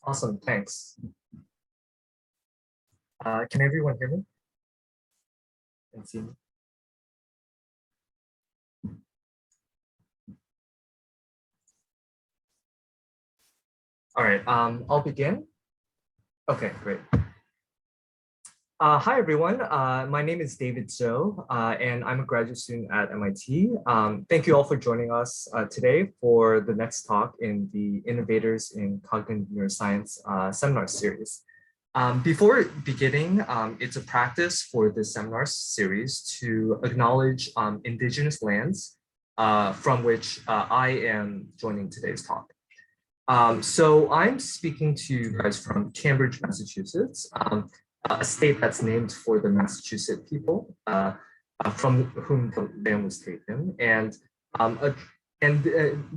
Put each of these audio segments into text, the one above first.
Awesome, thanks. Can everyone hear me and see me? All right, I'll begin. Okay, great. Hi, everyone. My name is David Zhou, and I'm a graduate student at MIT. Thank you all for joining us today for the next talk in the Innovators in Cognitive Neuroscience seminar series. Before beginning, it's a practice for this seminar series to acknowledge indigenous lands from which I am joining today's talk. So I'm speaking to you guys from Cambridge, Massachusetts, a state that's named for the Massachusetts people from whom the land was taken. And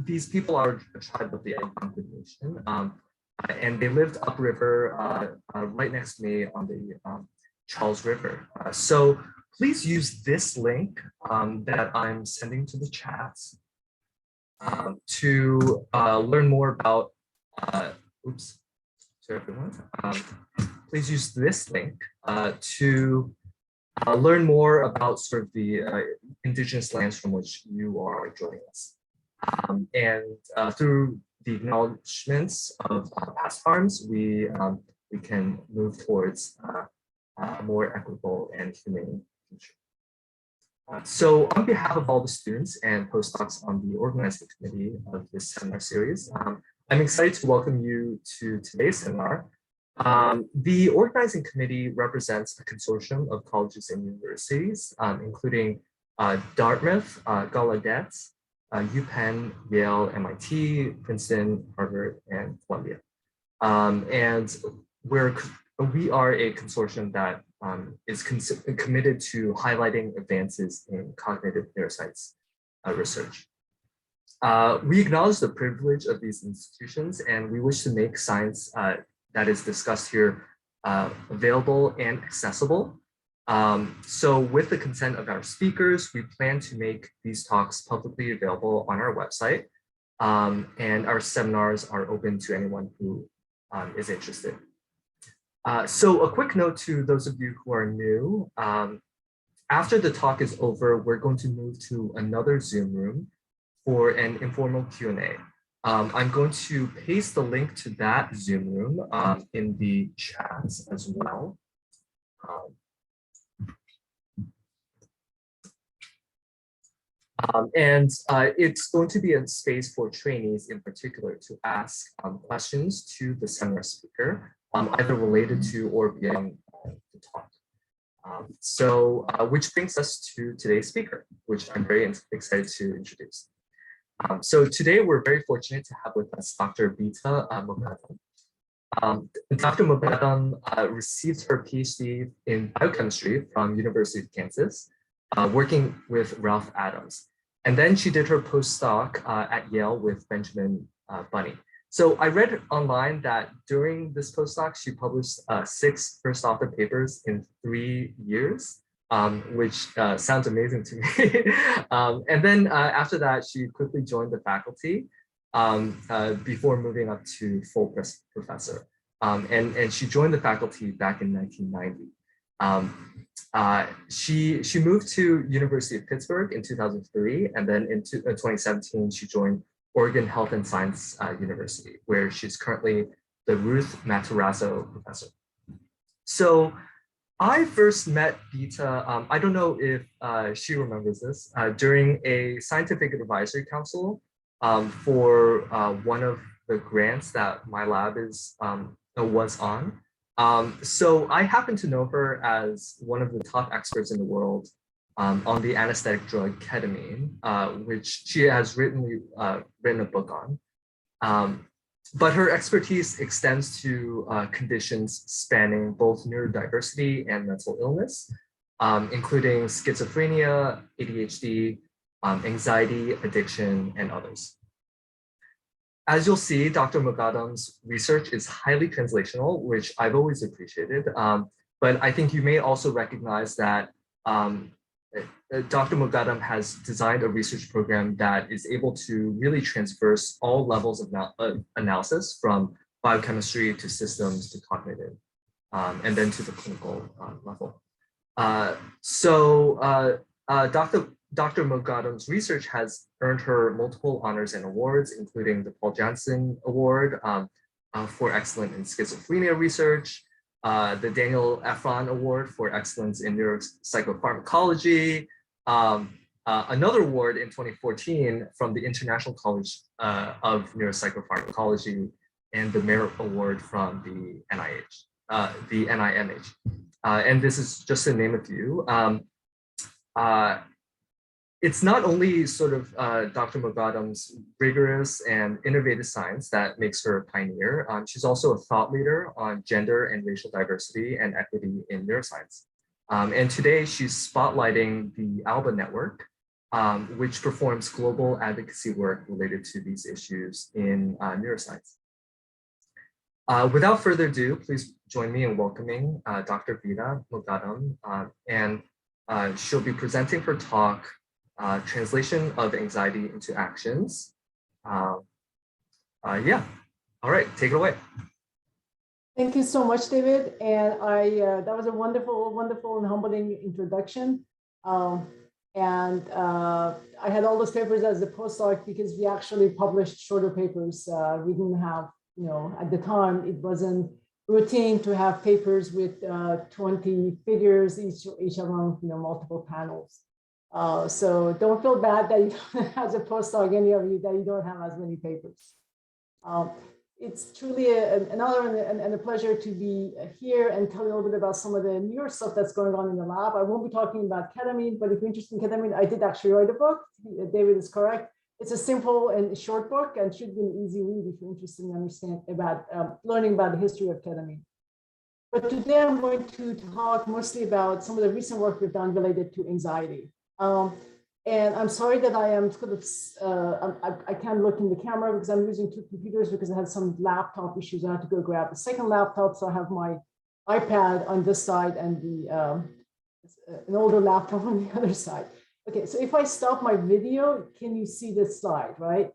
these people are a tribe of the Algonquin Nation. And they lived upriver right next to me on the Charles River. So please use this link that I'm sending to the chats to learn more about, oops, to everyone. Please use this link to learn more about sort of the indigenous lands from which you are joining us. And through the acknowledgements of past harms, we can move towards a more equitable and humane future. So on behalf of all the students and postdocs on the organizing committee of this seminar series, I'm excited to welcome you to today's seminar. The organizing committee represents a consortium of colleges and universities, including Dartmouth, Gallaudet, UPenn, Yale, MIT, Princeton, Harvard, and Columbia. And we are a consortium that is committed to highlighting advances in cognitive neuroscience research. We acknowledge the privilege of these institutions, and we wish to make science that is discussed here available and accessible. So with the consent of our speakers, we plan to make these talks publicly available on our website, and our seminars are open to anyone who is interested. So a quick note to those of you who are new, after the talk is over, we're going to move to another Zoom room for an informal Q&A. I'm going to paste the link to that Zoom room in the chats as well. It's going to be a space for trainees in particular to ask questions to the seminar speaker, either related to or beyond the talk. Which brings us to today's speaker, which I'm very excited to introduce. So today we're very fortunate to have with us Dr. Bita Moghaddam. Dr. Moghaddam received her PhD in biochemistry from University of Kansas, working with Ralph Adams. And then she did her postdoc at Yale with Benjamin Bunny. So I read online that during this postdoc, she published 6 first author papers in 3 years. Which sounds amazing to me. And then after that, she quickly joined the faculty before moving up to full professor. And she joined the faculty back in 1990. She moved to University of Pittsburgh in 2003, and then in 2017, she joined Oregon Health and Science University, where she's currently the Ruth Matarazzo Professor. So I first met Bita, I don't know if she remembers this, during a scientific advisory council for one of the grants that my lab was on. So I happen to know her as one of the top experts in the world on the anesthetic drug ketamine, which she has written a book on. But her expertise extends to conditions spanning both neurodiversity and mental illness, including schizophrenia, ADHD, anxiety, addiction, and others. As you'll see, Dr. Moghaddam's research is highly translational, which I've always appreciated. But I think you may also recognize that Dr. Moghaddam has designed a research program that is able to really traverse all levels of analysis, from biochemistry to systems to cognitive, and then to the clinical level. Dr. Moghaddam's research has earned her multiple honors and awards, including the Paul Janssen Award for excellence in schizophrenia research, the Daniel Efron Award for excellence in neuropsychopharmacology, another award in 2014 from the International College of Neuropsychopharmacology, and the Merit Award from the NIMH. And this is just to name a few. It's not only sort of Dr. Moghaddam's rigorous and innovative science that makes her a pioneer. She's also a thought leader on gender and racial diversity and equity in neuroscience. And today she's spotlighting the ALBA network, which performs global advocacy work related to these issues in neuroscience. Without further ado, please join me in welcoming Dr. Bita Moghaddam, and she'll be presenting her talk, Translation of Anxiety into Actions. Yeah, all right, take it away. Thank you so much, David. And that was a wonderful, wonderful and humbling introduction. I had all those papers as a postdoc because we actually published shorter papers. We didn't have, at the time, it wasn't routine to have papers with 20 figures, each among multiple panels. So don't feel bad that you, as a postdoc, any of you, that you don't have as many papers. It's truly an honor and a pleasure to be here and tell you a little bit about some of the newer stuff that's going on in the lab. I won't be talking about ketamine, but if you're interested in ketamine, I did actually write a book. David is correct. It's a simple and short book and should be an easy read if you're interested in understanding about learning about the history of ketamine. But today I'm going to talk mostly about some of the recent work we've done related to anxiety. And I'm sorry that I am sort of, I can't look in the camera because I'm using two computers because I had some laptop issues. I had to go grab the second laptop. So I have my iPad on this side and an older laptop on the other side. Okay, so if I stop my video, can you see this slide, right?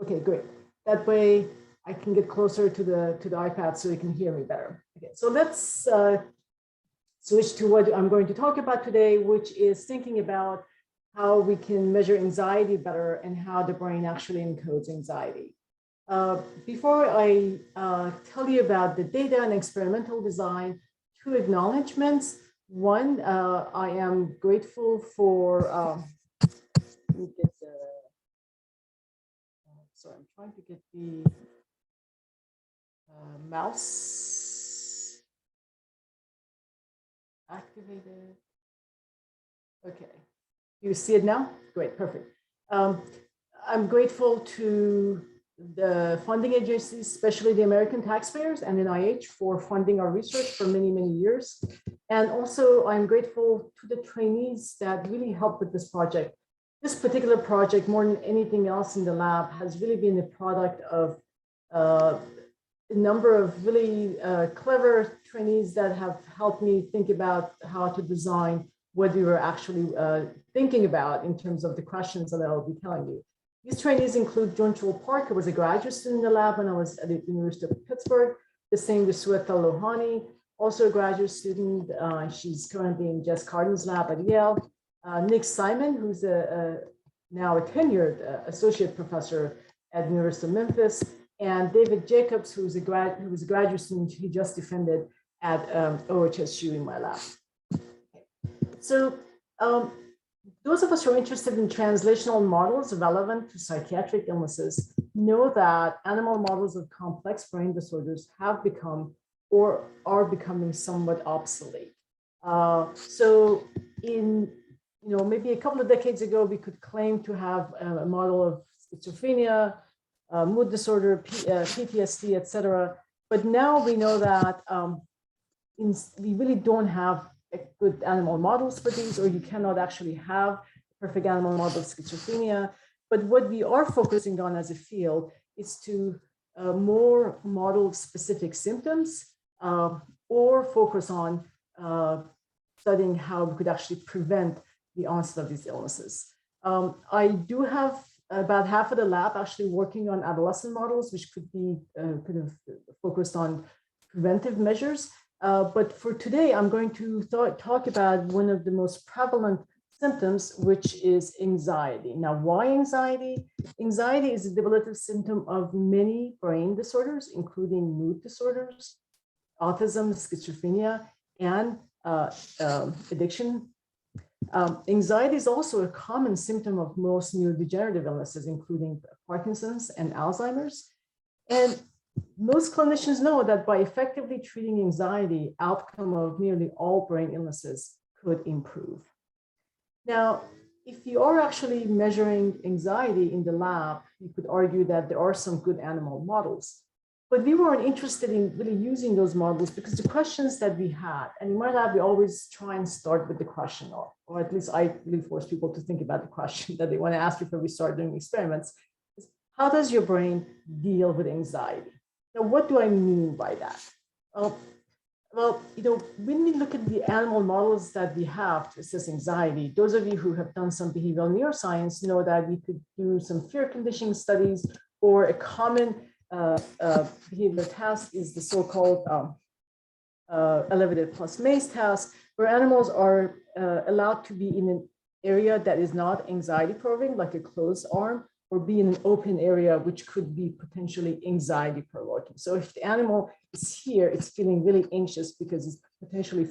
Okay, great. That way I can get closer to the iPad so you can hear me better. Okay, so let's switch to what I'm going to talk about today, which is thinking about how we can measure anxiety better and how the brain actually encodes anxiety. Before I tell you about the data and experimental design, two acknowledgements. One, I am grateful for, let me get the, sorry, I'm trying to get the mouse activated. Okay. You see it now? Great, perfect. I'm grateful to the funding agencies, especially the American taxpayers and NIH, for funding our research for many, many years. And also I'm grateful to the trainees that really helped with this project. This particular project, more than anything else in the lab, has really been a product of a number of really clever trainees that have helped me think about how to design what we were actually thinking about in terms of the questions that I'll be telling you. These trainees include Jonchul Park, who was a graduate student in the lab when I was at the University of Pittsburgh. The same with Sweta Lohani, also a graduate student. She's currently in Jess Carden's lab at Yale. Nick Simon, who's now a tenured associate professor at the University of Memphis, and David Jacobs, who was a graduate student he just defended at OHSU in my lab. So those of us who are interested in translational models relevant to psychiatric illnesses know that animal models of complex brain disorders have become or are becoming somewhat obsolete. So in maybe a couple of decades ago, we could claim to have a model of schizophrenia, mood disorder, PTSD, et cetera. But now we know that we really don't have good animal models for these, or you cannot actually have perfect animal model of schizophrenia. But what we are focusing on as a field is to more model specific symptoms or focus on studying how we could actually prevent the onset of these illnesses. I do have about half of the lab actually working on adolescent models, which could be kind of focused on preventive measures. But for today, I'm going to talk about one of the most prevalent symptoms, which is anxiety. Now, why anxiety? Anxiety is a debilitating symptom of many brain disorders, including mood disorders, autism, schizophrenia, and addiction. Anxiety is also a common symptom of most neurodegenerative illnesses, including Parkinson's and Alzheimer's. And most clinicians know that by effectively treating anxiety, outcome of nearly all brain illnesses could improve. Now, if you are actually measuring anxiety in the lab, you could argue that there are some good animal models. But we weren't interested in really using those models because the questions that we had, and in my lab, we always try and start with the question, or at least I really force people to think about the question that they want to ask before we start doing experiments, is how does your brain deal with anxiety? Now, what do I mean by that? Well, when we look at the animal models that we have to assess anxiety, those of you who have done some behavioral neuroscience know that we could do some fear conditioning studies, or a common behavioral task is the so-called elevated plus maze task, where animals are allowed to be in an area that is not anxiety provoking, like a closed arm, or be in an open area, which could be potentially anxiety provoking. So if the animal is here, it's feeling really anxious because it's potentially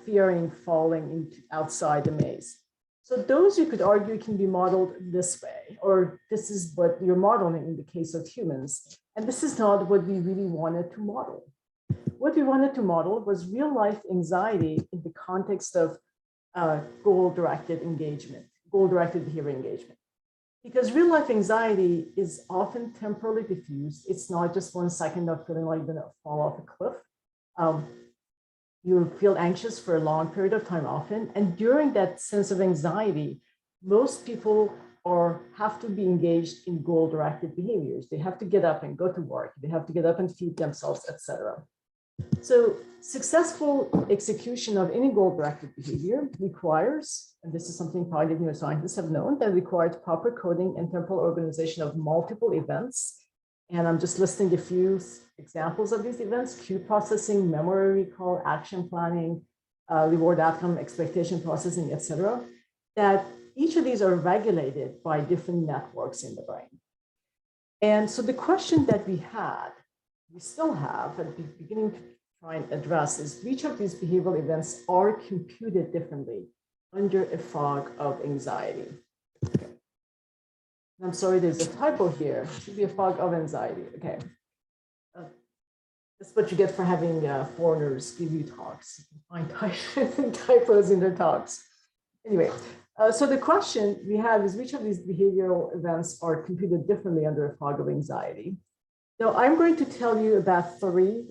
fearing falling outside the maze. So those, you could argue, can be modeled this way, or this is what you're modeling in the case of humans. And this is not what we really wanted to model. What we wanted to model was real life anxiety in the context of goal-directed engagement, goal-directed behavior engagement. Because real life anxiety is often temporally diffused. It's not just 1 second of feeling like you're gonna fall off a cliff. You feel anxious for a long period of time often. And during that sense of anxiety, most people have to be engaged in goal-directed behaviors. They have to get up and go to work. They have to get up and feed themselves, etc. So successful execution of any goal-directed behavior requires, and this is something cognitive neuroscientists have known, that requires proper coding and temporal organization of multiple events. And I'm just listing a few examples of these events: cue processing, memory recall, action planning, reward outcome, expectation processing, etc. That each of these are regulated by different networks in the brain. And so the question that we still have, and we're beginning to try and address, is which of these behavioral events are computed differently under a fog of anxiety? Okay. I'm sorry, there's a typo here. It should be a fog of anxiety. Okay. That's what you get for having foreigners give you talks. You can find typos in their talks. Anyway, so the question we have is which of these behavioral events are computed differently under a fog of anxiety? Now, I'm going to tell you about 3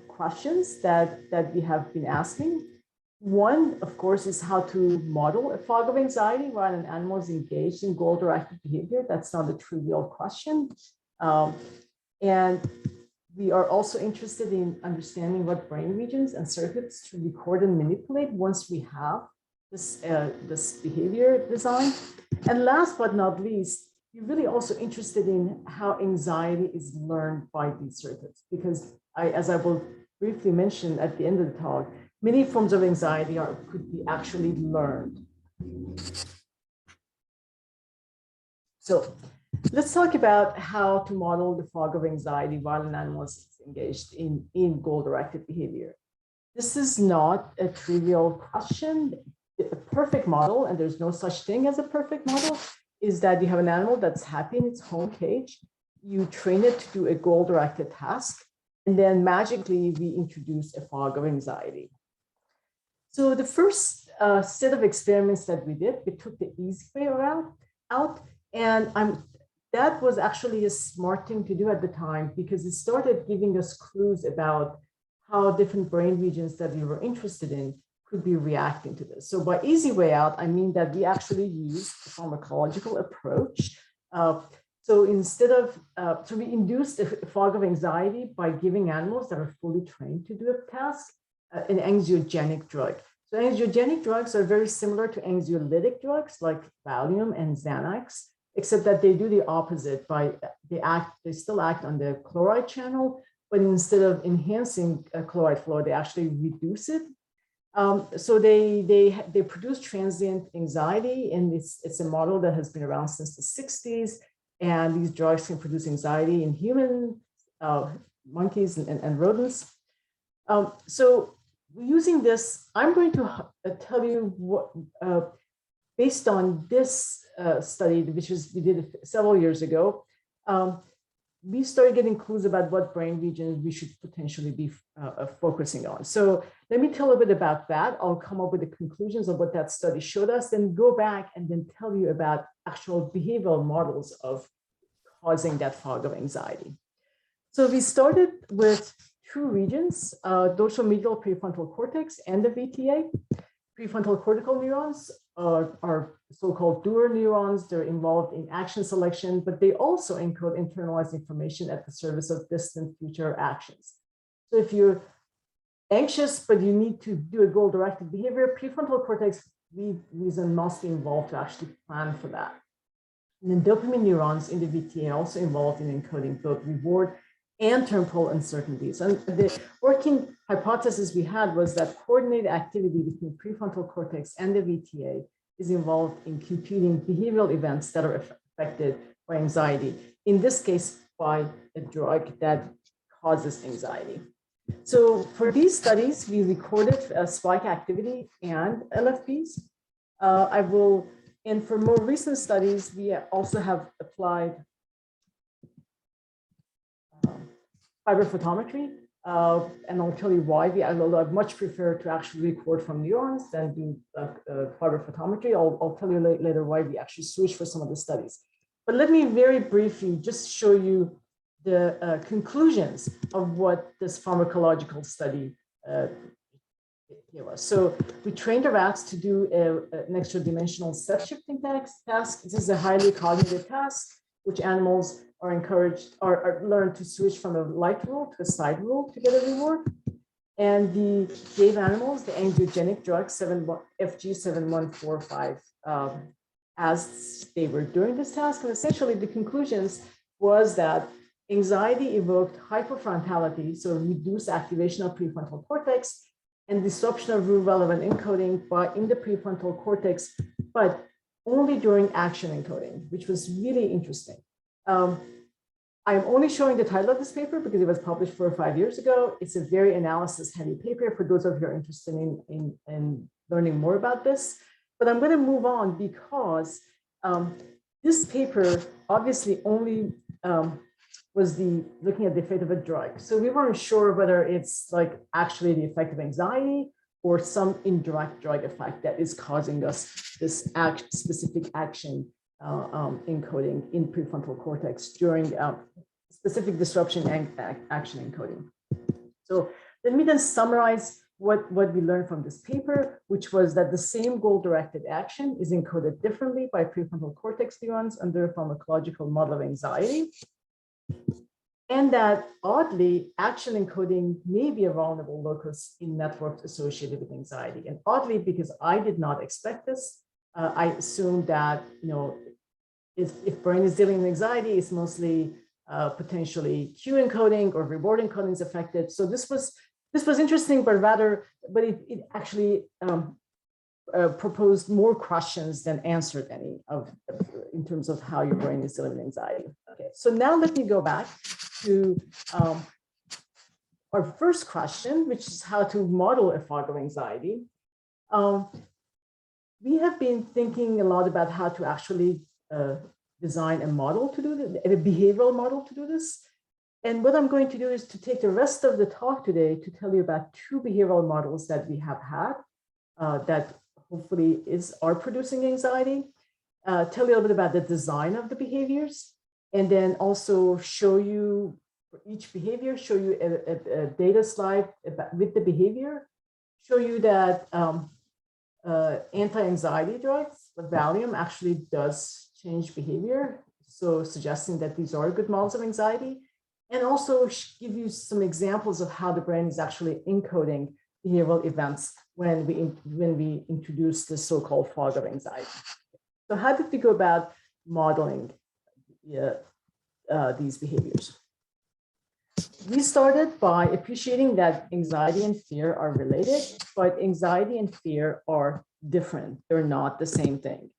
questions that we have been asking. One, of course, is how to model a fog of anxiety while an animal is engaged in goal-directed behavior. That's not a trivial question. And we are also interested in understanding what brain regions and circuits to record and manipulate once we have this behavior design. And last but not least, we're really also interested in how anxiety is learned by these circuits, because as I will briefly mention at the end of the talk, many forms of anxiety could be actually learned. So let's talk about how to model the fog of anxiety while an animal is engaged in goal-directed behavior. This is not a trivial question. A perfect model, and there's no such thing as a perfect model, is that you have an animal that's happy in its home cage. You train it to do a goal-directed task, and then magically we introduce a fog of anxiety. So the first set of experiments that we did, we took the easy way out, and that was actually a smart thing to do at the time, because it started giving us clues about how different brain regions that we were interested in could be reacting to this. So by easy way out, I mean that we actually used a pharmacological approach. So instead of, so we induced a fog of anxiety by giving animals that are fully trained to do a task an anxiogenic drug. So anxiogenic drugs are very similar to anxiolytic drugs like Valium and Xanax, except that they do the opposite by they still act on the chloride channel, but instead of enhancing chloride flow, they actually reduce it. So they produce transient anxiety, and it's a model that has been around since the 60s. And these drugs can produce anxiety in human monkeys and rodents. So using this, I'm going to tell you what, based on this study, which we did several years ago, we started getting clues about what brain regions we should potentially be focusing on. So let me tell a bit about that. I'll come up with the conclusions of what that study showed us, then go back and then tell you about actual behavioral models of causing that fog of anxiety. So we started with two regions, dorsal-medial prefrontal cortex and the VTA. Prefrontal cortical neurons are so-called doer neurons. They're involved in action selection, but they also encode internalized information at the service of distant future actions. So if you're anxious, but you need to do a goal-directed behavior, prefrontal cortex reason must be involved to actually plan for that. And then dopamine neurons in the VTA are also involved in encoding both reward and temporal uncertainties. And the working hypothesis we had was that coordinated activity between prefrontal cortex and the VTA is involved in computing behavioral events that are affected by anxiety, in this case, by a drug that causes anxiety. So for these studies, we recorded spike activity and LFPs. And for more recent studies, we also have applied fiber photometry, and I'll tell you why. Although I much prefer to actually record from neurons than do fiber photometry. I'll tell you later why we actually switched for some of the studies. But let me very briefly just show you the conclusions of what this pharmacological study gave us. So we trained the rats to do an extra dimensional set shifting task. This is a highly cognitive task, which animals are encouraged or learn to switch from a light rule to a side rule to get a reward. And we gave animals the anxiogenic drug FG7145 as they were doing this task. And essentially the conclusions was that anxiety evoked hyperfrontality, so reduced activation of prefrontal cortex and disruption of relevant encoding in the prefrontal cortex, but only during action encoding, which was really interesting. I'm only showing the title of this paper because it was published 4 or 5 years ago. It's a very analysis-heavy paper for those of you who are interested in learning more about this. But I'm going to move on because this paper obviously only was looking at the effect of a drug. So we weren't sure whether it's like actually the effect of anxiety or some indirect drug effect that is causing us this specific action encoding in prefrontal cortex during specific disruption and action encoding. So let me then summarize what we learned from this paper, which was that the same goal-directed action is encoded differently by prefrontal cortex neurons under a pharmacological model of anxiety. And that oddly, action encoding may be a vulnerable locus in networks associated with anxiety. And oddly, because I did not expect this, I assumed that, if brain is dealing with anxiety, it's mostly potentially cue encoding or reward encoding is affected. So this was interesting, but it actually proposed more questions than answered any in terms of how your brain is dealing with anxiety. Okay, so now let me go back to our first question, which is how to model a fog of anxiety. We have been thinking a lot about how to actually design a model to do this, a behavioral model to do this. And what I'm going to do is to take the rest of the talk today to tell you about 2 behavioral models that we have had that hopefully are producing anxiety, tell you a little bit about the design of the behaviors, and then also show you for each behavior, show you a data slide with the behavior, show you that anti-anxiety drugs, the Valium actually does change behavior, so suggesting that these are good models of anxiety, and also give you some examples of how the brain is actually encoding behavioral events when we introduce the so-called fog of anxiety. So how did we go about modeling these behaviors? We started by appreciating that anxiety and fear are related, but anxiety and fear are different. They're not the same thing.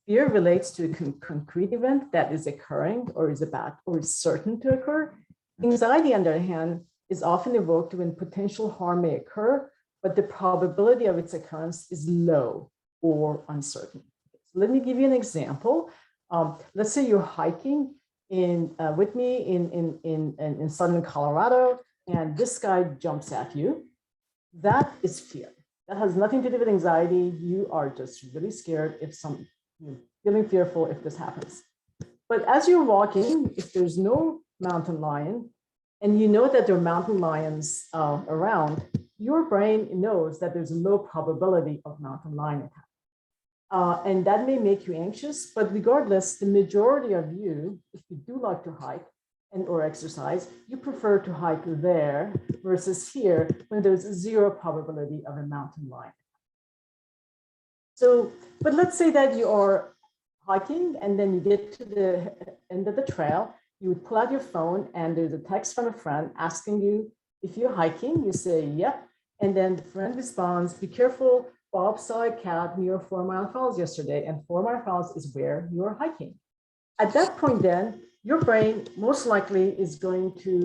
Fear relates to a concrete event that is occurring or is about or is certain to occur. Anxiety, on the other hand, is often evoked when potential harm may occur, but the probability of its occurrence is low or uncertain. So let me give you an example. Let's say you're hiking with me in southern Colorado, and this guy jumps at you. That is fear. That has nothing to do with anxiety. You are just really scared you're feeling fearful if this happens. But as you're walking, if there's no mountain lion, and you know that there are mountain lions around, your brain knows that there's a low probability of mountain lion attack. And that may make you anxious, but regardless, the majority of you, if you do like to hike or exercise, you prefer to hike there versus here when there's a zero probability of a mountain lion. So, but let's say that you are hiking and then you get to the end of the trail, you would pull out your phone and there's a text from a friend asking you if you're hiking, you say, yep. And then the friend responds, be careful, Bob saw a cat near 4 Mile Falls yesterday, and 4 Mile Falls is where you're hiking. At that point then, your brain most likely is going to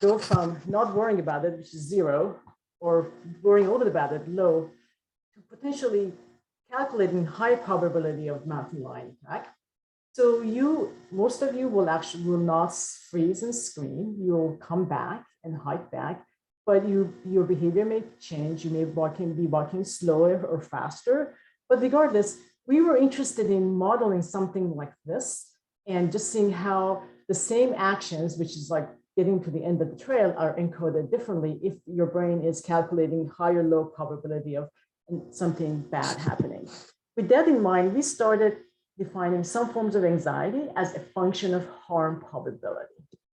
go from not worrying about it, which is zero, or worrying a little bit about it, low, to potentially calculating high probability of mountain lion attack. So most of you will not freeze and scream. You'll come back and hike back, but your behavior may change. You may be walking slower or faster. But regardless, we were interested in modeling something like this and just seeing how the same actions, which is like getting to the end of the trail, are encoded differently if your brain is calculating high or low probability of something bad happening. With that in mind, we started defining some forms of anxiety as a function of harm probability,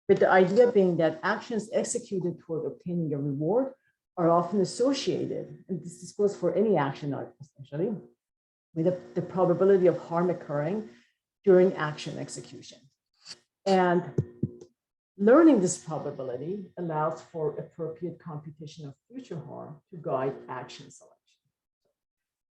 with the idea being that actions executed toward obtaining a reward are often associated, and this goes for any action essentially, with the probability of harm occurring during action execution. And learning this probability allows for appropriate computation of future harm to guide action selection.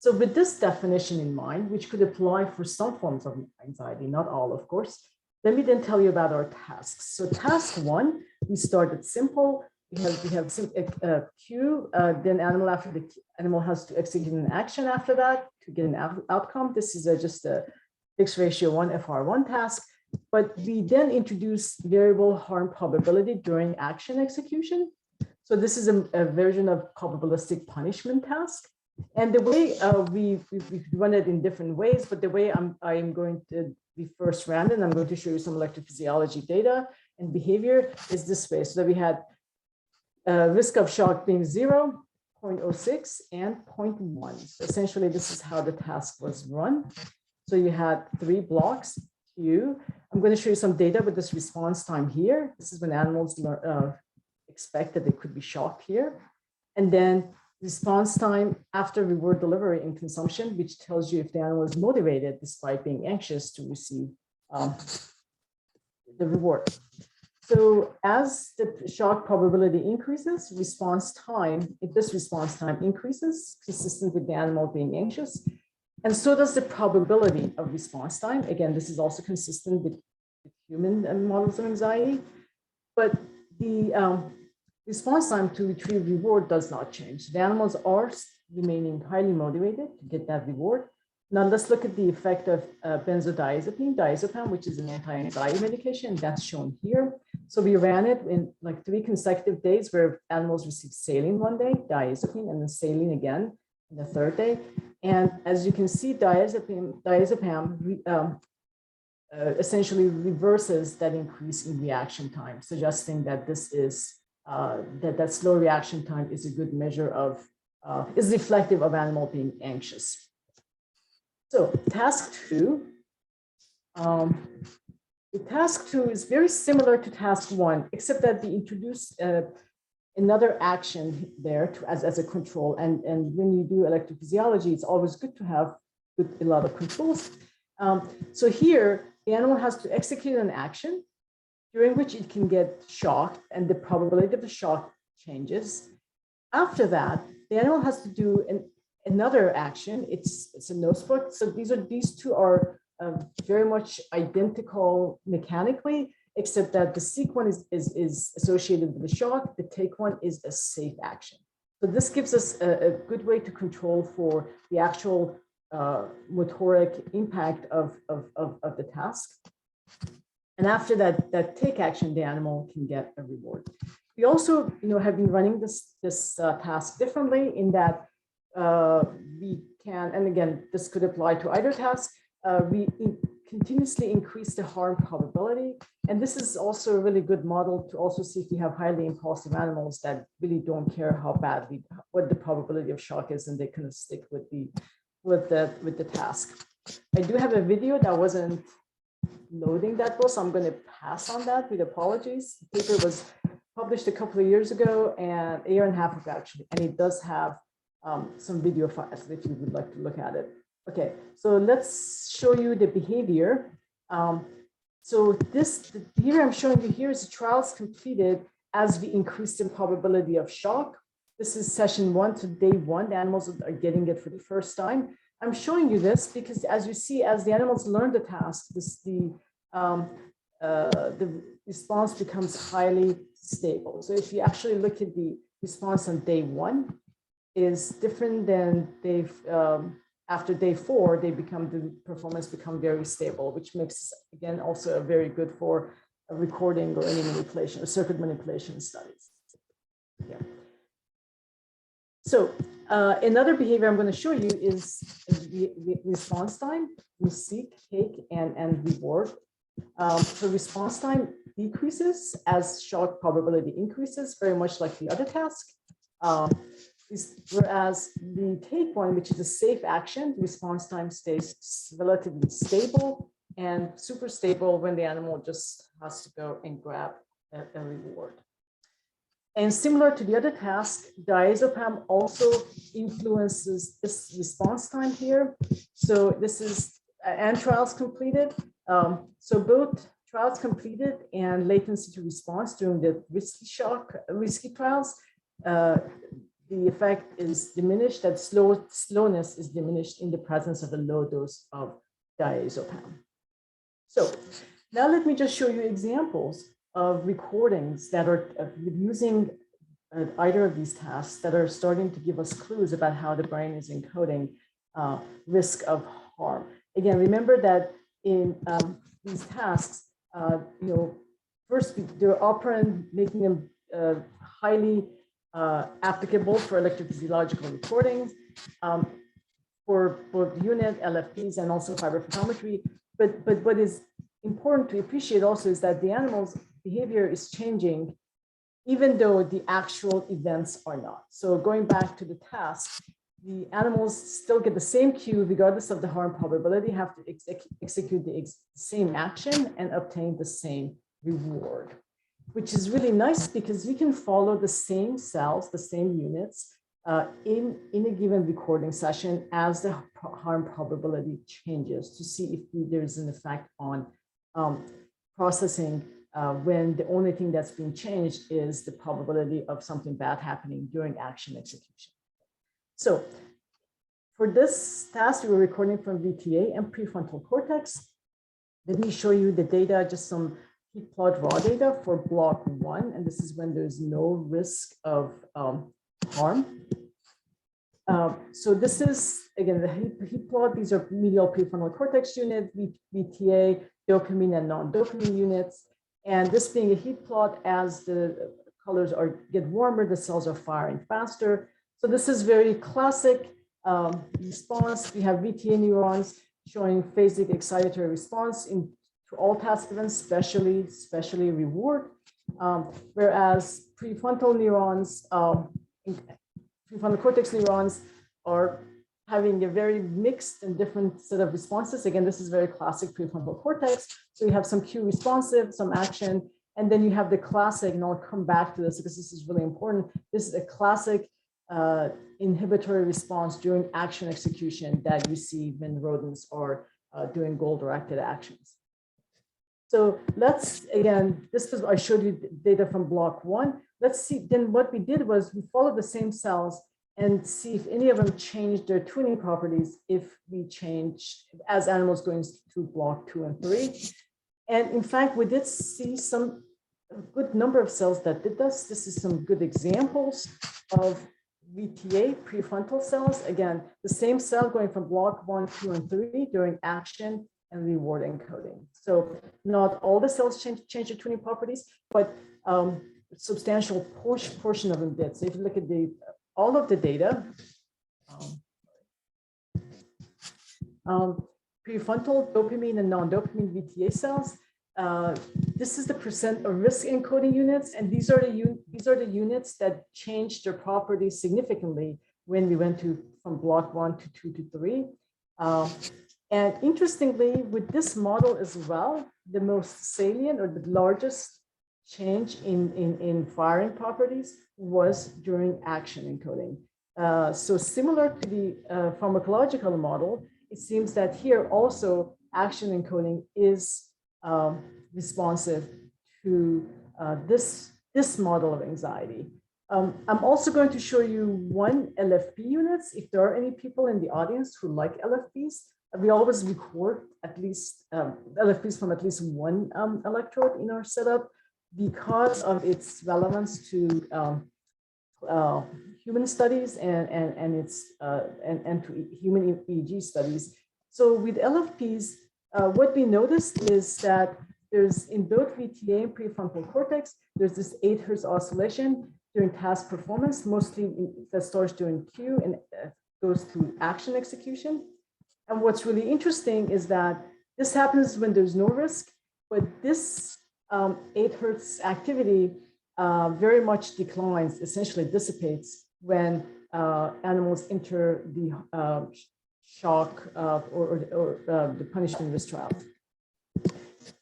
So with this definition in mind, which could apply for some forms of anxiety, not all, of course, let me then tell you about our tasks. So task one, we started simple. We have a cue, then after the animal has to execute an action after that to get an outcome. This is just a fixed ratio 1 FR1 task. But we then introduce variable harm probability during action execution. So this is a version of probabilistic punishment task. And the way we run it in different ways, but the way I'm going to be first ran, and I'm going to show you some electrophysiology data and behavior is this way. So that we had risk of shock being 0, 0.06, and 0.1. So essentially, this is how the task was run. So you had 3 blocks. I'm going to show you some data with this response time here. This is when animals expect that they could be shocked here. And then response time after reward delivery and consumption, which tells you if the animal is motivated despite being anxious to receive the reward. So as the shock probability increases, if this response time increases, consistent with the animal being anxious, and so does the probability of response time. Again, this is also consistent with human models of anxiety, but the response time to retrieve reward does not change. The animals are remaining highly motivated to get that reward. Now let's look at the effect of diazepam, which is an anti-anxiety medication. That's shown here. So we ran it in like 3 consecutive days where animals received saline one day, diazepam, and then saline again in the 3rd day. And as you can see, diazepam essentially reverses that increase in reaction time, suggesting that this is that slow reaction time is a good measure of, is reflective of animal being anxious. So task 2, the task 2 is very similar to task 1, except that we introduce an another action there as a control. And when you do electrophysiology, it's always good to have a lot of controls. So here, the animal has to execute an action during which it can get shocked, and the probability of the shock changes. After that, the animal has to do another action. It's a nose book. So these two are very much identical mechanically, except that the seek one is associated with the shock. The take one is a safe action. So this gives us a good way to control for the actual motoric impact of the task. And after that take action, the animal can get a reward. We also, have been running this task differently in that we can, and again, this could apply to either task. We continuously increase the harm probability, and this is also a really good model to also see if we have highly impulsive animals that really don't care how badly what the probability of shock is, and they kind of stick with the task. I do have a video that wasn't loading that well, so I'm going to pass on that with apologies. The paper was published a couple of years ago, and a year and a half ago actually, and it does have some video files if you would like to look at it. Okay, so let's show you the behavior. So the behavior I'm showing you here is the trials completed as we increase the probability of shock. This is session 1 to day 1. The animals are getting it for the first time. I'm showing you this because, as you see, as the animals learn the task, the response becomes highly stable. So if you actually look at the response on day 1, is different than after day 4, the performance become very stable, which makes again also very good for a recording or any manipulation or circuit manipulation studies. Yeah. So another behavior I'm going to show you is response time. We seek, take, and reward. So response time decreases as shock probability increases, very much like the other task. Whereas the take one, which is a safe action, response time stays relatively stable and super stable when the animal just has to go and grab a reward. And similar to the other task, diazepam also influences this response time here. So this is and trials completed. So both trials completed and latency to response during the risky trials, the effect is diminished, that slowness is diminished in the presence of a low dose of diazepam. So now let me just show you examples of recordings that are using either of these tasks that are starting to give us clues about how the brain is encoding risk of harm. Again, remember that in these tasks, first they're operant, making them highly applicable for electrophysiological recordings for both unit, LFPs, and also fiber photometry. But what is important to appreciate also is that the animal's behavior is changing even though the actual events are not. So going back to the task, the animals still get the same cue regardless of the harm probability, have to execute the same action and obtain the same reward, which is really nice because we can follow the same cells, the same units in a given recording session as the harm probability changes to see if there's an effect on processing when the only thing that's being changed is the probability of something bad happening during action execution. So for this task, we were recording from VTA and prefrontal cortex. Let me show you the data, just some heat plot raw data for block 1, and this is when there's no risk of harm. So this is, again, the heat plot. These are medial prefrontal cortex unit, VTA, dopamine and non-dopamine units. And this being a heat plot, as the colors get warmer, the cells are firing faster. So this is very classic response. We have VTA neurons showing phasic excitatory response to all task events, especially reward. Whereas prefrontal neurons, prefrontal cortex neurons are having a very mixed and different set of responses. Again, this is very classic prefrontal cortex. So you have some cue responsive, some action, And then you have the classic, and I'll come back to this because this is really important. This is a classic inhibitory response during action execution that you see when rodents are doing goal-directed actions. So let's, again, this was, I showed you data from block 1. Let's see, then what we did was we followed the same cells and see if any of them changed their tuning properties if we changed as animals going through block 2 and 3. And in fact, we did see some a good number of cells that did this. This is some good examples of VTA prefrontal cells. Again, the same cell going from block 1, 2, and 3 during action and reward encoding. So not all the cells change their tuning properties, but substantial portion of them did. So if you look at all of the data, prefrontal, dopamine, and non-dopamine VTA cells. This is the percent of risk encoding units, and these are the units that changed their properties significantly when we went from block 1 to 2 to 3. And interestingly, with this model as well, the most salient or the largest change in firing properties was during action encoding. So similar to the pharmacological model, it seems that here also action encoding is responsive to this model of anxiety. I'm also going to show you one LFP units. If there are any people in the audience who like LFPs, we always record at least LFPs from at least one electrode in our setup because of its relevance to human studies and to human EEG studies. So with LFPs, what we noticed is that there's in both VTA and prefrontal cortex, there's this 8 Hz oscillation during task performance, mostly that starts during cue and goes through action execution. And what's really interesting is that this happens when there's no risk, but this 8 Hz activity very much declines, essentially dissipates when animals enter the shock or the punishment risk trial.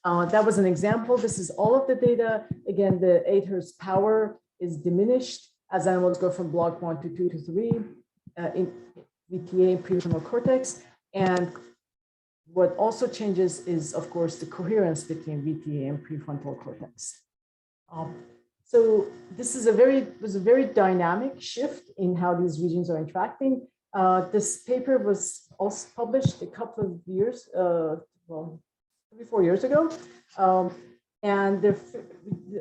That was an example. This is all of the data. Again, the 8 Hz power is diminished as animals go from block 1 to 2 to 3 in VTA and prefrontal cortex. And what also changes is, of course, the coherence between VTA and prefrontal cortex. So this is was a very dynamic shift in how these regions are interacting. This paper was also published a couple of years, well, 3-4 years ago. And there's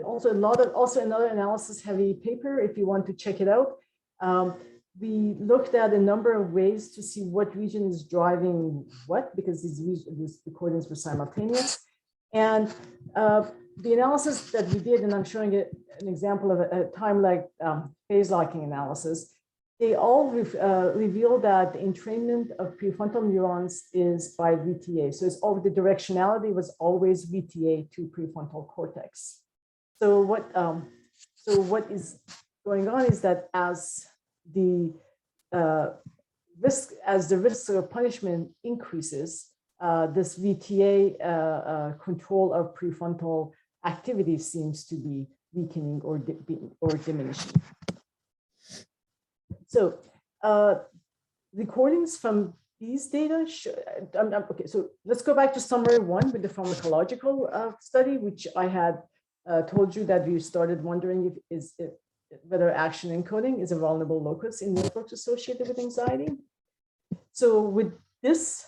also another analysis heavy paper if you want to check it out. We looked at a number of ways to see what region is driving what, because these recordings were simultaneous. And the analysis that we did, and I'm showing an example of a time-lag phase locking analysis, they all reveal that the entrainment of prefrontal neurons is by VTA. So it's all the directionality was always VTA to prefrontal cortex. So what is going on is that as the risk of punishment increases, this VTA control of prefrontal activity seems to be weakening or diminishing. So recordings from these data, okay, so let's go back to summary 1 with the pharmacological study, which I had told you that we started wondering whether action encoding is a vulnerable locus in networks associated with anxiety. So with this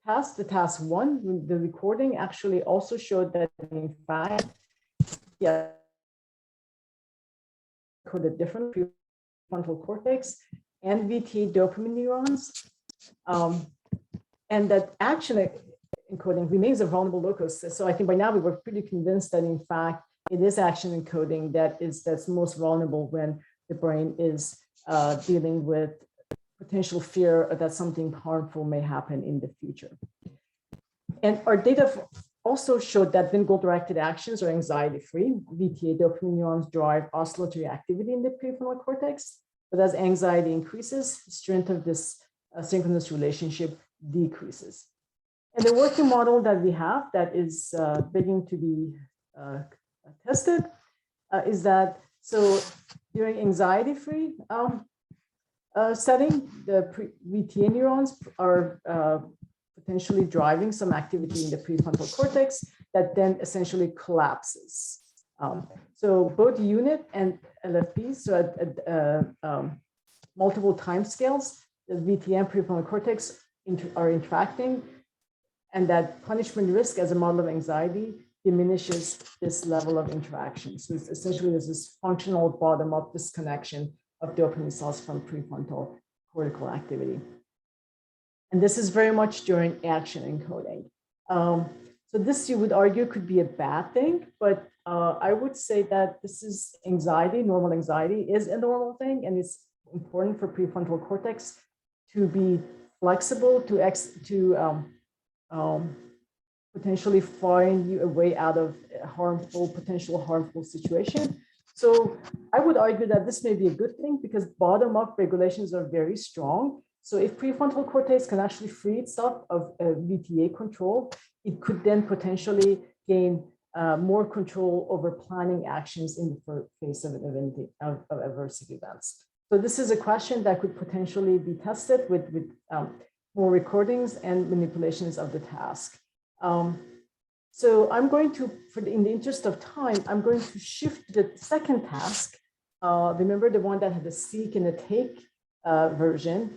task, the task 1, the recording actually also showed that in fact, yeah, coded different prefrontal cortex and VTA dopamine neurons, and that action encoding remains a vulnerable locus. So I think by now we were pretty convinced that in fact it is action encoding that's most vulnerable when the brain is dealing with potential fear that something harmful may happen in the future. And our data also showed that when goal-directed actions are anxiety-free, VTA dopamine neurons drive oscillatory activity in the prefrontal cortex. But as anxiety increases, the strength of this synchronous relationship decreases. And the working model that we have that is beginning to be tested is that, so during anxiety-free setting, the VTA neurons are potentially driving some activity in the prefrontal cortex that then essentially collapses. So both unit and LFP, so at multiple time scales, the VTA and prefrontal cortex are interacting, and that punishment risk as a model of anxiety diminishes this level of interaction. So it's essentially there's this functional bottom-up disconnection of dopamine cells from prefrontal cortical activity. And this is very much during action encoding. So this, you would argue, could be a bad thing, but I would say that this is anxiety. Normal anxiety is a normal thing, and it's important for prefrontal cortex to be flexible, to potentially find you a way out of a potential harmful situation. So I would argue that this may be a good thing because bottom-up regulations are very strong. So if prefrontal cortex can actually free itself of VTA control, it could then potentially gain more control over planning actions in the face of aversive events. So this is a question that could potentially be tested with more recordings and manipulations of the task. So I'm going to, in the interest of time, I'm going to shift the second task. Remember the one that had a seek and a take version,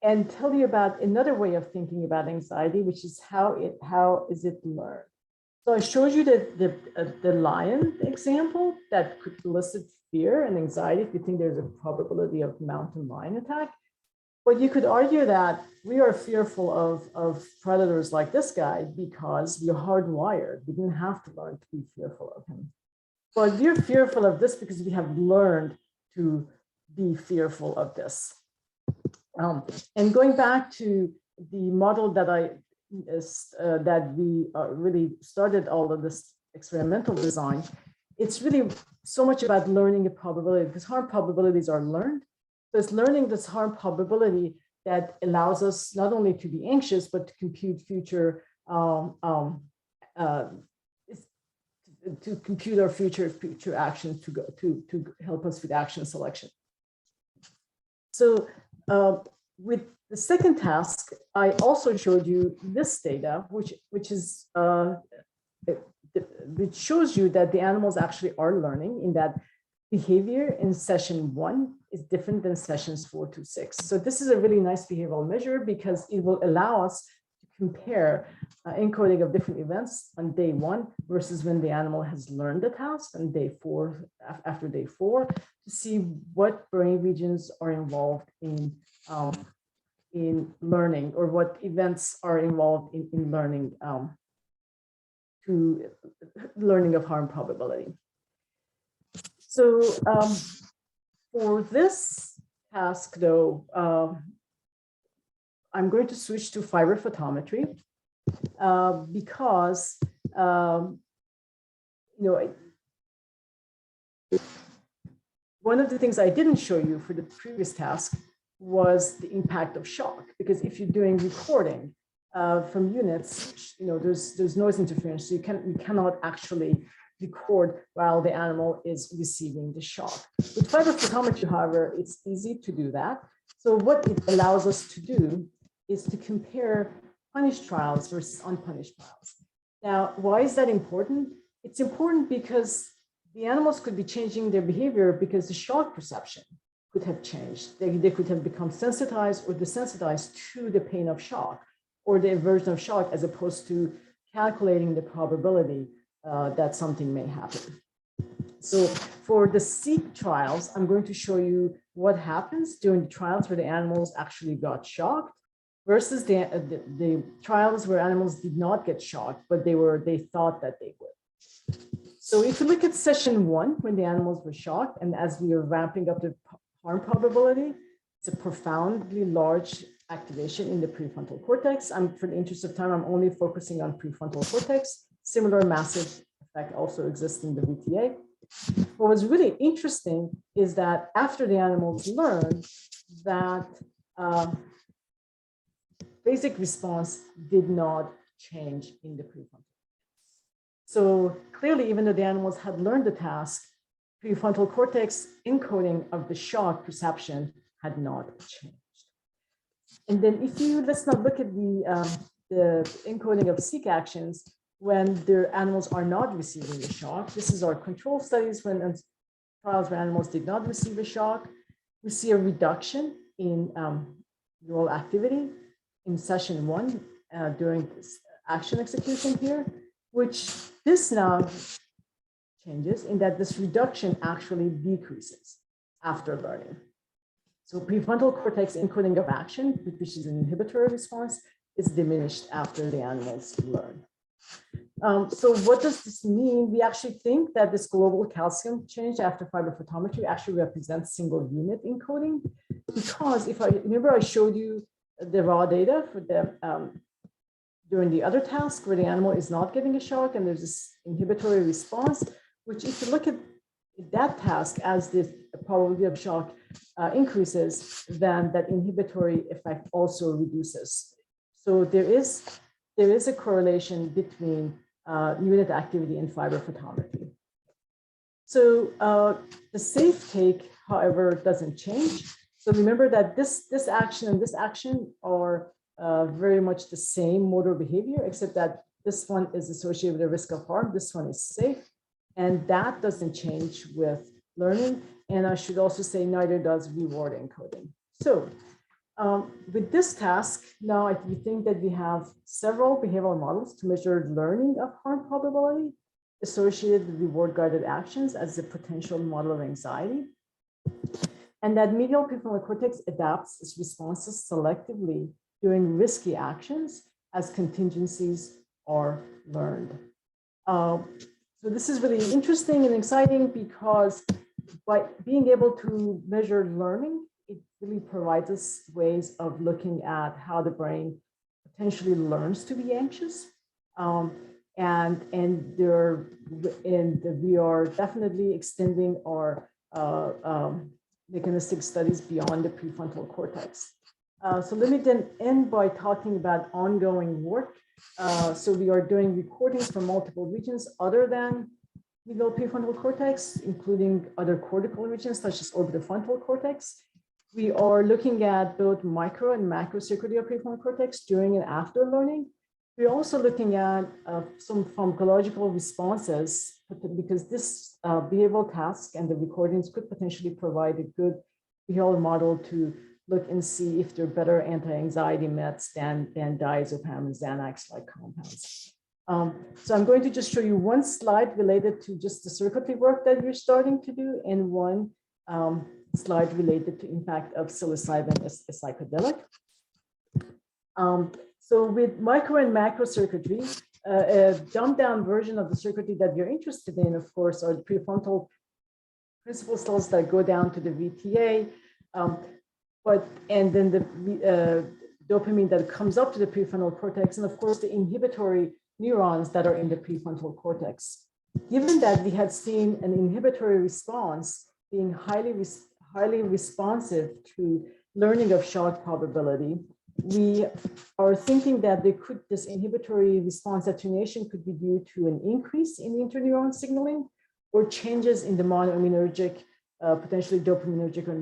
and tell you about another way of thinking about anxiety, which is how is it learned. So I showed you the lion example that could elicit fear and anxiety if you think there's a probability of mountain lion attack. But you could argue that we are fearful of predators like this guy because we're hardwired. We didn't have to learn to be fearful of him. But we're fearful of this because we have learned to be fearful of this. And going back to the model that we really started all of this experimental design, it's really so much about learning a probability because harm probabilities are learned. So it's learning this harm probability that allows us not only to be anxious, but to compute future, to compute our future actions to help us with action selection. So with the second task, I also showed you this data, which shows you that the animals actually are learning in that behavior in session 1 is different than sessions 4 to 6. So this is a really nice behavioral measure because it will allow us to compare encoding of different events on day 1 versus when the animal has learned the task on day 4, after day 4, to see what brain regions are involved in learning or what events are involved in learning to learning of harm probability. So for this task, though, I'm going to switch to fiber photometry because one of the things I didn't show you for the previous task was the impact of shock. Because if you're doing recording from units, there's noise interference, so you cannot actually record while the animal is receiving the shock. With fiber photometry, however, it's easy to do that. So what it allows us to do is to compare punished trials versus unpunished trials. Now, why is that important? It's important because the animals could be changing their behavior because the shock perception could have changed. They could have become sensitized or desensitized to the pain of shock or the aversion of shock, as opposed to calculating the probability that something may happen. So for the seek trials, I'm going to show you what happens during the trials where the animals actually got shocked versus the trials where animals did not get shocked, but they thought that they would. So if you look at session 1, when the animals were shocked, and as we are ramping up the harm probability, it's a profoundly large activation in the prefrontal cortex. For the interest of time, I'm only focusing on prefrontal cortex. Similar massive effect also exists in the VTA. What was really interesting is that after the animals learned that basic response did not change in the prefrontal cortex. So clearly, even though the animals had learned the task, prefrontal cortex encoding of the shock perception had not changed. And then let's now look at the encoding of seek actions when the animals are not receiving the shock. This is our control studies when trials where animals did not receive a shock. We see a reduction in neural activity in session 1 during this action execution here, which this now changes in that this reduction actually decreases after learning. So prefrontal cortex encoding of action, which is an inhibitory response, is diminished after the animals learn. So what does this mean? We actually think that this global calcium change after fiber photometry actually represents single unit encoding, because if I remember, I showed you the raw data for the during the other task where the animal is not getting a shock and there's this inhibitory response, which if you look at that task as the probability of shock increases, then that inhibitory effect also reduces. So there is a correlation between unit activity and fiber photometry. So the safe take, however, doesn't change. So remember that this action and this action are very much the same motor behavior, except that this one is associated with a risk of harm. This one is safe. And that doesn't change with learning. And I should also say neither does reward encoding. So with this task, now we think that we have several behavioral models to measure learning of harm probability associated with reward-guided actions as a potential model of anxiety. And that medial prefrontal cortex adapts its responses selectively during risky actions as contingencies are learned. So this is really interesting and exciting because by being able to measure learning, it really provides us ways of looking at how the brain potentially learns to be anxious. And we are definitely extending our mechanistic studies beyond the prefrontal cortex. So let me then end by talking about ongoing work. So we are doing recordings from multiple regions other than medial prefrontal cortex, including other cortical regions such as orbitofrontal cortex. We are looking at both micro and macro circuitry of prefrontal cortex during and after learning. We're also looking at some pharmacological responses because this behavioral task and the recordings could potentially provide a good behavioral model to look and see if they're better anti-anxiety meds than diazepam and Xanax-like compounds. So I'm going to just show you one slide related to just the circuitry work that we're starting to do, and one slide related to impact of psilocybin as a psychedelic. So with micro and macro circuitry, a dumbed down version of the circuitry that you're interested in, of course, are the prefrontal principal cells that go down to the VTA, and then the dopamine that comes up to the prefrontal cortex, and of course the inhibitory neurons that are in the prefrontal cortex. Given that we had seen an inhibitory response being highly responsive to learning of shock probability, we are thinking that this inhibitory response attenuation could be due to an increase in interneuron signaling or changes in the monoaminergic, potentially dopaminergic or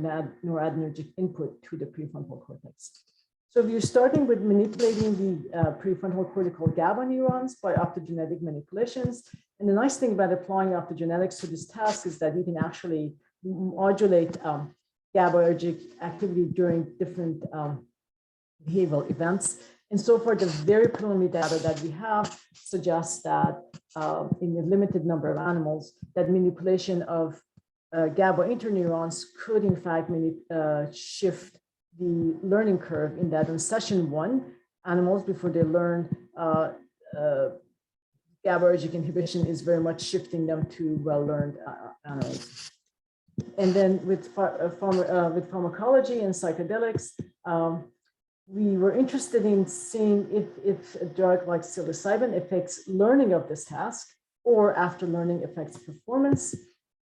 noradrenergic input to the prefrontal cortex. So we're starting with manipulating the prefrontal cortical GABA neurons by optogenetic manipulations. And the nice thing about applying optogenetics to this task is that you can actually modulate GABAergic activity during different behavioral events. And so far, the very preliminary data that we have suggests that in a limited number of animals, that manipulation of GABA interneurons could in fact shift the learning curve, in that in session 1, animals before they learn GABAergic inhibition is very much shifting them to well-learned animals. And then with pharmacology and psychedelics, we were interested in seeing if a drug like psilocybin affects learning of this task, or after learning affects performance.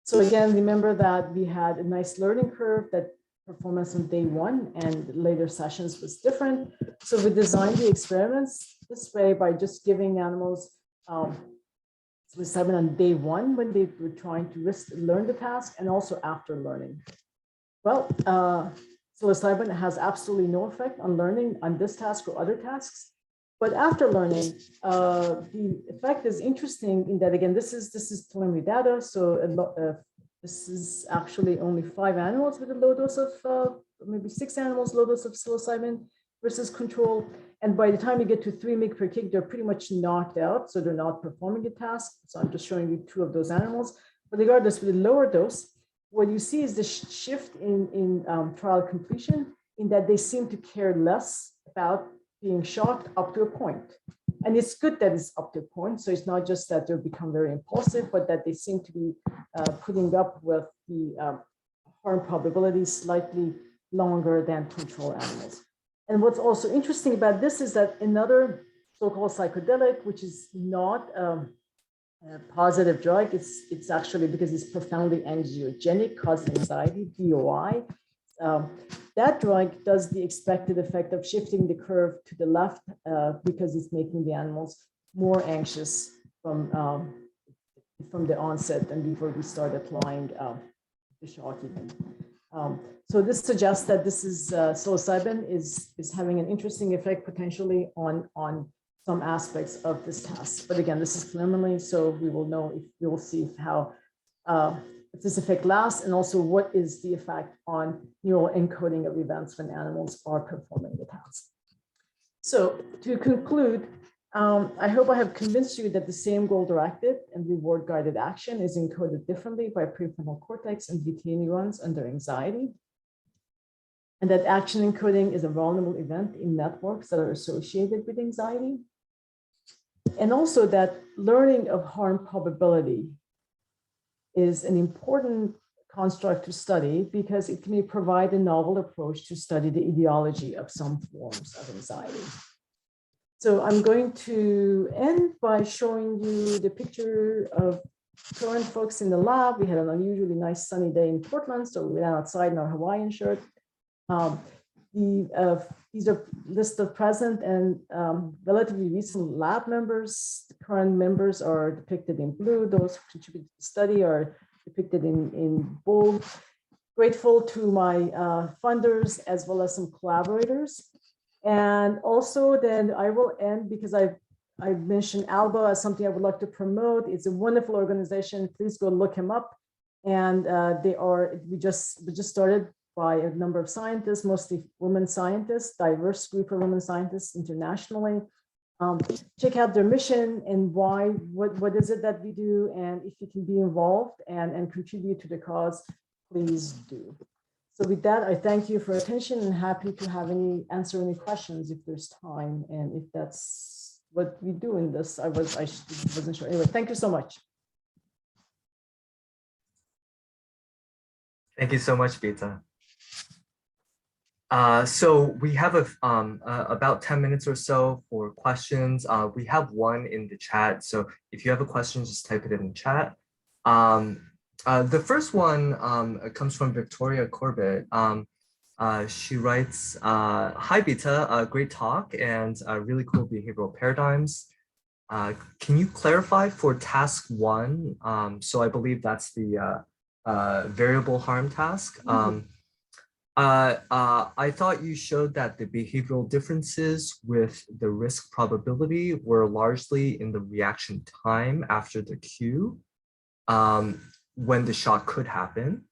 So again, remember that we had a nice learning curve that performance on day 1 and later sessions was different. So we designed the experiments this way by just giving animals psilocybin on day one when they were trying to learn the task, and also after learning? Well, psilocybin has absolutely no effect on learning on this task or other tasks. But after learning, the effect is interesting in that, again, this is preliminary data. So this is actually only 5 animals with a low dose of, maybe 6 animals, low dose of psilocybin versus control. And by the time you get to 3 mg per kg, they're pretty much knocked out. So they're not performing the task. So I'm just showing you 2 of those animals. But regardless, with a lower dose, what you see is the shift in trial completion, in that they seem to care less about being shocked up to a point. And it's good that it's up to a point. So it's not just that they become very impulsive, but that they seem to be putting up with the harm probability slightly longer than control animals. And what's also interesting about this is that another so-called psychedelic, which is not a positive drug, it's actually, because it's profoundly anxiogenic, causes anxiety, DOI. That drug does the expected effect of shifting the curve to the left because it's making the animals more anxious from the onset and before we start applying the shock even. So this suggests that this is psilocybin is having an interesting effect potentially on some aspects of this task. But again, this is preliminary, so we will know if we will see how if this effect lasts, and also what is the effect on neural encoding of events when animals are performing the task. So to conclude, I hope I have convinced you that the same goal-directed and reward-guided action is encoded differently by prefrontal cortex and Bita neurons under anxiety, and that action encoding is a vulnerable event in networks that are associated with anxiety, and also that learning of harm probability is an important construct to study because it may provide a novel approach to study the etiology of some forms of anxiety. So I'm going to end by showing you the picture of current folks in the lab. We had an unusually nice sunny day in Portland, so we went outside in our Hawaiian shirt. These are list of present and relatively recent lab members. The current members are depicted in blue. Those who contribute to the study are depicted in bold. Grateful to my funders as well as some collaborators. And also then I will end because I mentioned ALBA as something I would like to promote. It's a wonderful organization. Please go look him up. And we just started by a number of scientists, mostly women scientists, diverse group of women scientists internationally. Check out their mission and what is it that we do, and if you can be involved and contribute to the cause, please do. So with that, I thank you for attention and happy to answer any questions if there's time, and if that's what we do in this. I wasn't sure. Anyway, thank you so much. Thank you so much, Bita. So we have about 10 minutes or so for questions. We have one in the chat. So if you have a question, just type it in the chat. The first one comes from Victoria Corbett. She writes, hi, Bita, great talk and really cool behavioral paradigms. Can you clarify for task 1? So I believe that's the variable harm task. I thought you showed that the behavioral differences with the risk probability were largely in the reaction time after the cue, when the shock could happen.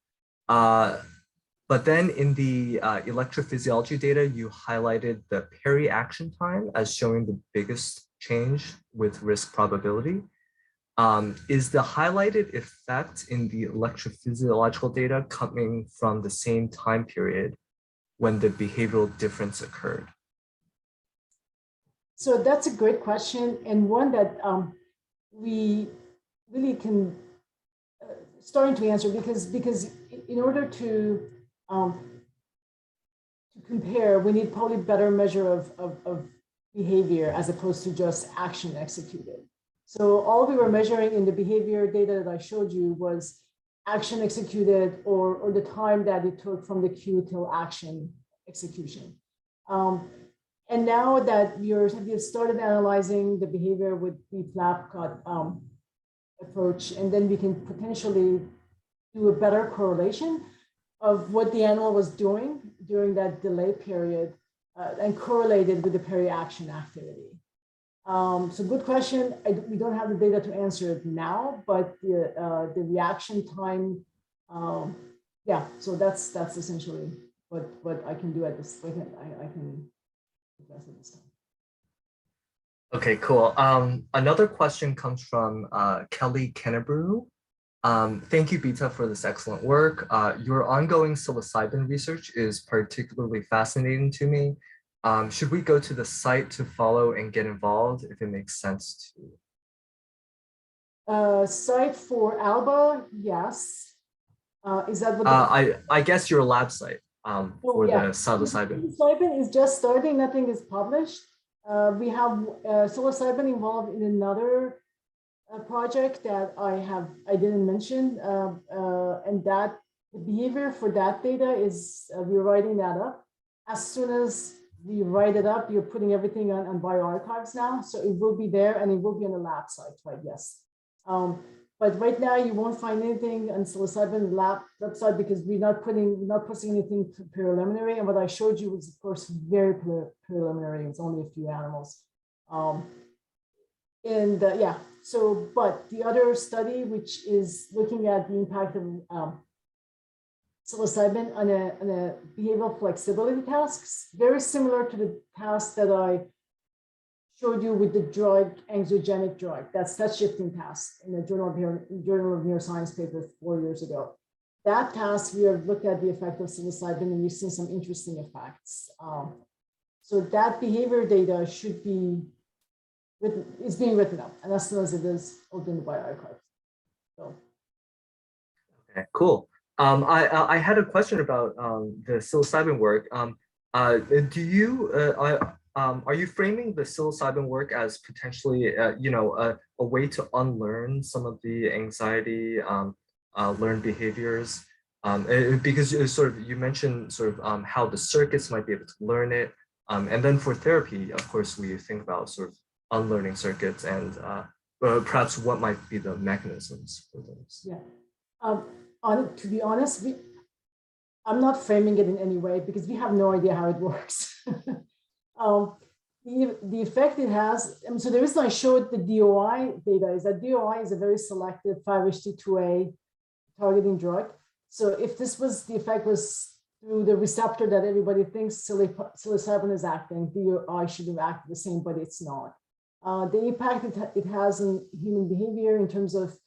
But then in the electrophysiology data, you highlighted the peri-action time as showing the biggest change with risk probability. Is the highlighted effect in the electrophysiological data coming from the same time period when the behavioral difference occurred? So that's a great question, and one that we really can starting to answer because in order to compare, we need probably better measure of behavior as opposed to just action executed. So all we were measuring in the behavior data that I showed you was action executed or the time that it took from the cue till action execution. And now that we've started analyzing the behavior with deep lab cut approach, and then we can potentially do a better correlation of what the animal was doing during that delay period and correlated with the peri-action activity. So good question. We don't have the data to answer it now, but the reaction time, yeah. So that's essentially what I can do at this. I can address at this time. Okay, cool. Another question comes from Kelly Kennebrew. Thank you, Bita, for this excellent work. Your ongoing psilocybin research is particularly fascinating to me. Should we go to the site to follow and get involved if it makes sense to? Site for ALBA, yes. Is that what? I guess your lab site for the psilocybin. Psilocybin is just starting. Nothing is published. We have psilocybin involved in another project that I didn't mention, and that the behavior for that data is we're writing that up. As soon as we write it up, you're putting everything on bioarchives now, so it will be there and it will be on the lab site, right? Yes. But right now you won't find anything on psilocybin lab website because we're not posting anything preliminary. And what I showed you was, of course, very preliminary. It's only a few animals. Yeah, so, but the other study, which is looking at the impact of psilocybin on a behavioral flexibility tasks, very similar to the task that I showed you with the drug, anxiogenic drug. That's shifting task in the Journal of Neuroscience paper 4 years ago. That task, we have looked at the effect of psilocybin and we've seen some interesting effects. So that behavior data should be it's being written up, and as soon as it is, open the bioarchive. So. Okay, cool. I had a question about the psilocybin work. Do you are you framing the psilocybin work as potentially, you know, a way to unlearn some of the anxiety, learned behaviors? Because you mentioned how the circuits might be able to learn it, and then for therapy, of course, we think about unlearning circuits and perhaps what might be the mechanisms for those. Yeah. To be honest, I'm not framing it in any way because we have no idea how it works. The effect it has, so the reason I showed the DOI data is that DOI is a very selective 5-HT2A targeting drug. So if the effect was through the receptor that everybody thinks psilocybin is acting, DOI should have acted the same, but it's not. The impact it has in human behavior in terms of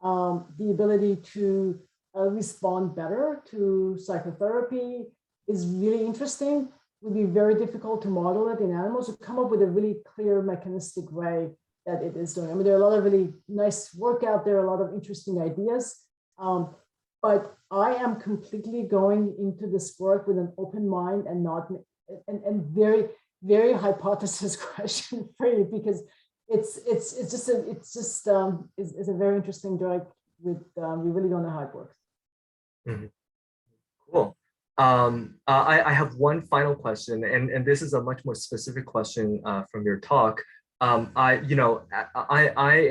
the ability to respond better to psychotherapy is really interesting. It would be very difficult to model it in animals to come up with a really clear mechanistic way that it is doing. I mean, there are a lot of really nice work out there, a lot of interesting ideas, but I am completely going into this work with an open mind and not and very, very hypothesis question free because it's a very interesting drug with we really don't know how it works. Mm-hmm. Cool. I have one final question, and this is a much more specific question from your talk. I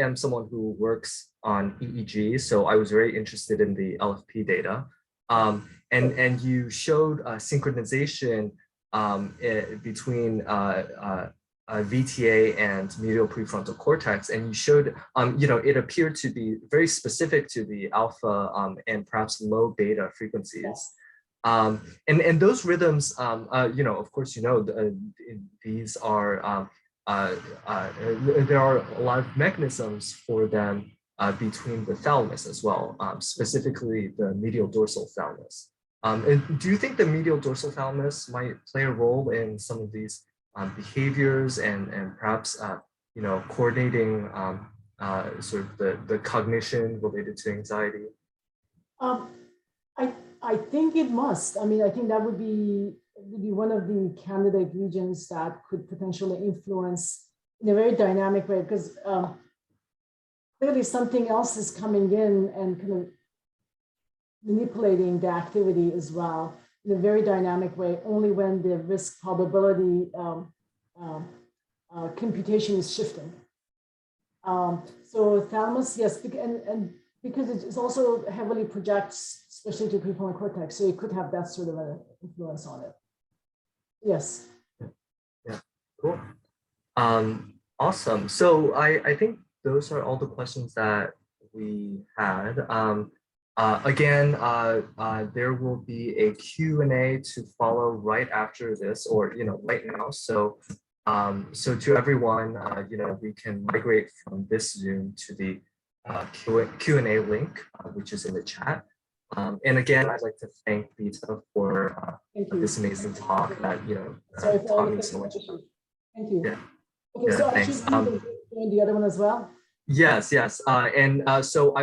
am someone who works on EEG, so I was very interested in the LFP data. And you showed synchronization between VTA and medial prefrontal cortex, and you showed, it appeared to be very specific to the alpha and perhaps low beta frequencies. And those rhythms, of course, these are, there are a lot of mechanisms for them between the thalamus as well, specifically the medial dorsal thalamus. And do you think the medial dorsal thalamus might play a role in some of these behaviors and perhaps, coordinating the cognition related to anxiety? I think it must. I mean, I think that would be one of the candidate regions that could potentially influence in a very dynamic way, because clearly something else is coming in and kind of manipulating the activity as well in a very dynamic way, only when the risk probability computation is shifting. So thalamus, yes, and because it also heavily projects, especially to prefrontal cortex, so it could have that sort of an influence on it. Yes. Yeah, cool. Awesome. So I think those are all the questions that we had. Again, there will be a Q&A to follow right after this, or right now. So so to everyone, we can migrate from this Zoom to the Q&A link, which is in the chat. And again, I'd like to thank Bita for this amazing talk that taught me so much. Thank you. Yeah. Okay, Yeah, so I thanks. should join the other one as well. Yes, yes. And so I